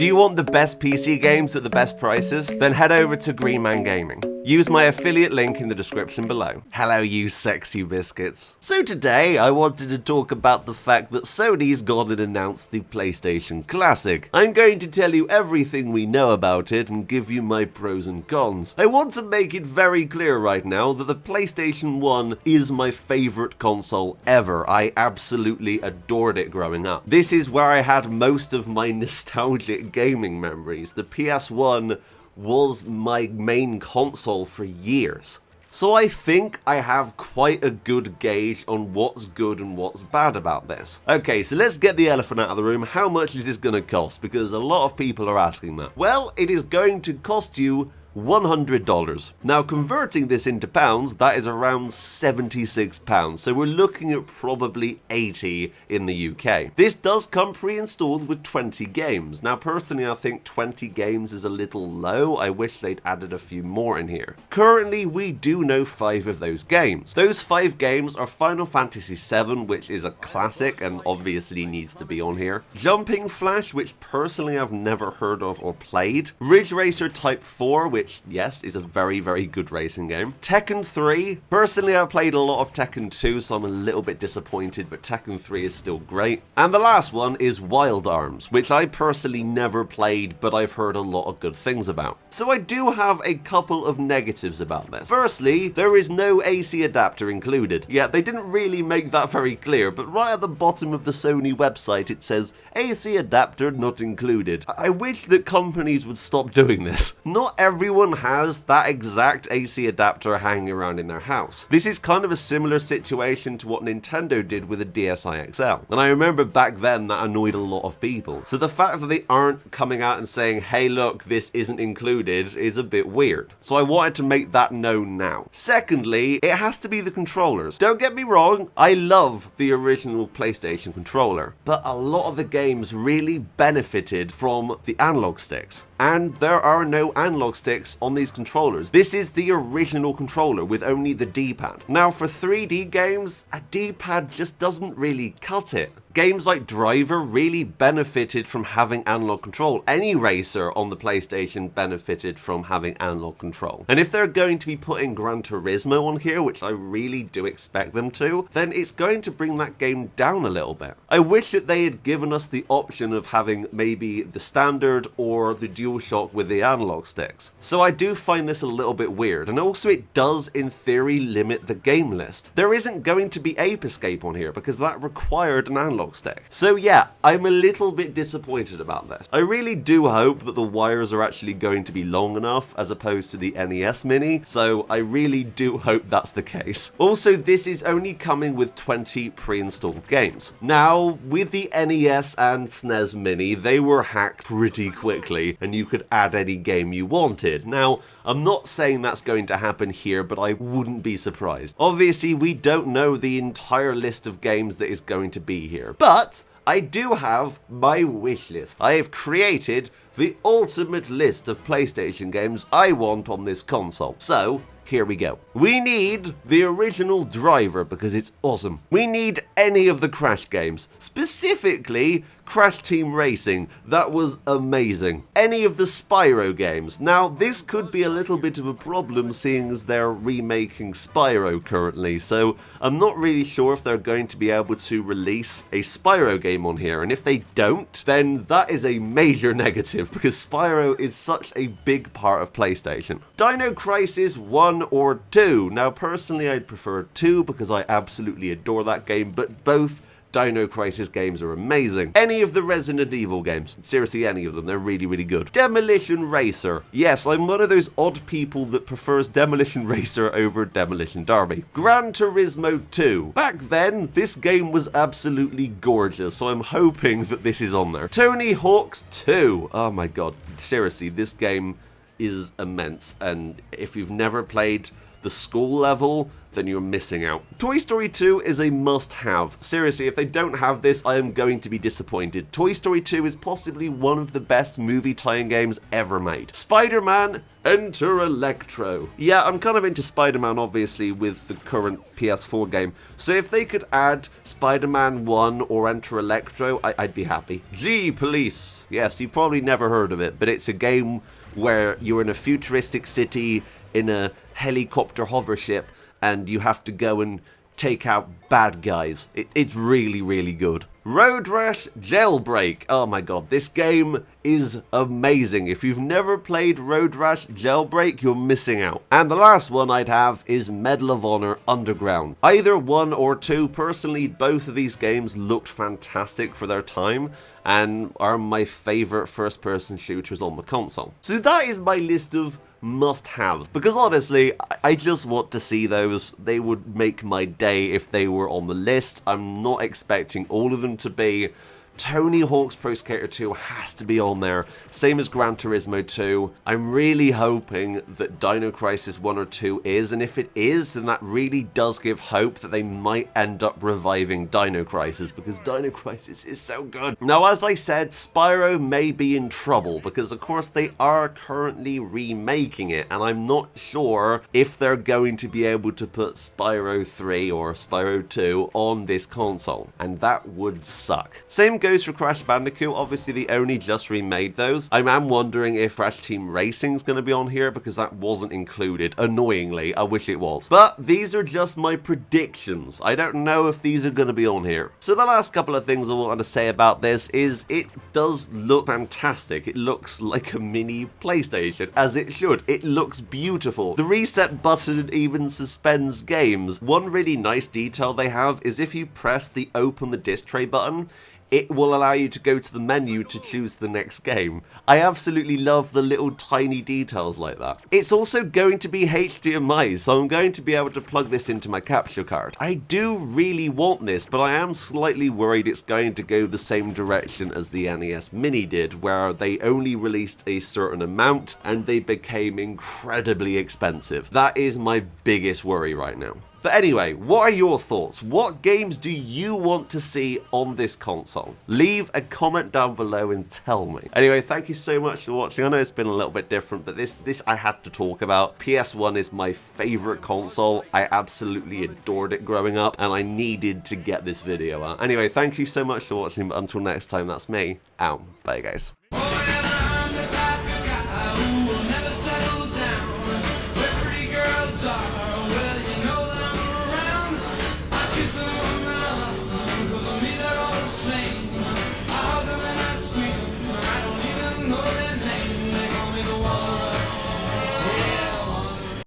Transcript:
Do you want the best PC games at the best prices? Then head over to Green Man Gaming. Use my affiliate link in the description below. Hello, you sexy biscuits. So today, I wanted to talk about the fact that Sony's gone and announced the PlayStation Classic. I'm going to tell you everything we know about it and give you my pros and cons. I want to make it very clear right now that the PlayStation 1 is my favorite console ever. I absolutely adored it growing up. This is where I had most of my nostalgic gaming memories. The PS1 was my main console for years. So I think I have quite a good gauge on what's good and what's bad about this. Okay, so let's get the elephant out of the room. How much is this going to cost? Because a lot of people are asking that. Well, it is going to cost you $100. Now, converting this into pounds, that is around £76. So we're looking at probably 80 in the UK. This does come pre-installed with 20 games. Now, personally, I think 20 games is a little low. I wish they'd added a few more in here. Currently, we do know 5 of those games. Those 5 games are Final Fantasy VII, which is a classic and obviously needs to be on here. Jumping Flash, which personally I've never heard of or played. Ridge Racer Type 4, which, yes, is a very, very good racing game. Tekken 3. Personally, I've played a lot of Tekken 2, so I'm a little bit disappointed, but Tekken 3 is still great. And the last one is Wild Arms, which I personally never played, but I've heard a lot of good things about. So I do have a couple of negatives about this. Firstly, there is no AC adapter included. Yeah, they didn't really make that very clear, but right at the bottom of the Sony website, it says AC adapter not included. I wish that companies would stop doing this. Not everyone has that exact AC adapter hanging around in their house. This is kind of a similar situation to what Nintendo did with the DSi XL. And I remember back then that annoyed a lot of people. So the fact that they aren't coming out and saying, hey look, this isn't included is a bit weird. So I wanted to make that known now. Secondly, it has to be the controllers. Don't get me wrong, I love the original PlayStation controller, but a lot of the games really benefited from the analog sticks. And there are no analog sticks on these controllers. This is the original controller with only the D-pad. Now for 3D games, a D-pad just doesn't really cut it. Games like Driver really benefited from having analog control. Any racer on the PlayStation benefited from having analog control. And if they're going to be putting Gran Turismo on here, which I really do expect them to, then it's going to bring that game down a little bit. I wish that they had given us the option of having maybe the standard or the DualShock with the analog sticks. So I do find this a little bit weird, and also it does in theory limit the game list. There isn't going to be Ape Escape on here because that required an analog stick. So yeah, I'm a little bit disappointed about this. I really do hope that the wires are actually going to be long enough as opposed to the NES Mini, so I really do hope that's the case. Also, this is only coming with 20 pre-installed games. Now, with the NES and SNES Mini, they were hacked pretty quickly, and you could add any game you wanted. Now, I'm not saying that's going to happen here, but I wouldn't be surprised. Obviously, we don't know the entire list of games that is going to be here, but I do have my wish list. I have created the ultimate list of PlayStation games I want on this console. So, here we go. We need the original Driver because it's awesome. We need any of the Crash games, specifically Crash Team Racing. That was amazing. Any of the Spyro games. Now, this could be a little bit of a problem seeing as they're remaking Spyro currently, so I'm not really sure if they're going to be able to release a Spyro game on here, and if they don't, then that is a major negative because Spyro is such a big part of PlayStation. Dino Crisis 1 or 2. Now, personally, I'd prefer 2 because I absolutely adore that game, but both Dino Crisis games are amazing. Any of the Resident Evil games, seriously any of them, they're really, really good. Demolition Racer. Yes, I'm one of those odd people that prefers Demolition Racer over Demolition Derby. Gran Turismo 2. Back then, this game was absolutely gorgeous, so I'm hoping that this is on there. Tony Hawk's 2. Oh my god, seriously, this game is immense, and if you've never played the school level, then you're missing out. Toy Story 2 is a must-have. Seriously, if they don't have this, I am going to be disappointed. Toy Story 2 is possibly one of the best movie tie-in games ever made. Spider-Man, Enter Electro. Yeah, I'm kind of into Spider-Man, obviously, with the current PS4 game. So if they could add Spider-Man 1 or Enter Electro, I'd be happy. G Police. Yes, you've probably never heard of it, but it's a game where you're in a futuristic city in a helicopter hover ship, and you have to go and take out bad guys. It's really, really good. Road Rash Jailbreak. Oh my god, this game is amazing. If you've never played Road Rash Jailbreak, you're missing out. And the last one I'd have is Medal of Honor Underground. Either 1 or 2. Personally, both of these games looked fantastic for their time and are my favorite first-person shooters on the console. So that is my list of must-haves, because honestly, I just want to see those. They would make my day if they were on the list. I'm not expecting all of them to be. Tony Hawk's Pro Skater 2 has to be on there, same as Gran Turismo 2. I'm really hoping that Dino Crisis 1 or 2 is, and if it is, then that really does give hope that they might end up reviving Dino Crisis, because Dino Crisis is so good. Now, as I said, Spyro may be in trouble, because of course they are currently remaking it, and I'm not sure if they're going to be able to put Spyro 3 or Spyro 2 on this console, and that would suck. Same goes for Crash Bandicoot. Obviously, they only just remade those. I am wondering if Crash Team Racing's going to be on here, because that wasn't included. Annoyingly, I wish it was. But these are just my predictions. I don't know if these are going to be on here. So the last couple of things I wanted to say about this is it does look fantastic. It looks like a mini PlayStation, as it should. It looks beautiful. The reset button even suspends games. One really nice detail they have is if you press the open the disc tray button, it will allow you to go to the menu to choose the next game. I absolutely love the little tiny details like that. It's also going to be HDMI, so I'm going to be able to plug this into my capture card. I do really want this, but I am slightly worried it's going to go the same direction as the NES Mini did, where they only released a certain amount and they became incredibly expensive. That is my biggest worry right now. But anyway, what are your thoughts? What games do you want to see on this console? Leave a comment down below and tell me. Anyway, thank you so much for watching. I know it's been a little bit different, but this I had to talk about. PS1 is my favorite console. I absolutely adored it growing up, and I needed to get this video out. Anyway, thank you so much for watching, but until next time, that's me, out. Bye, guys.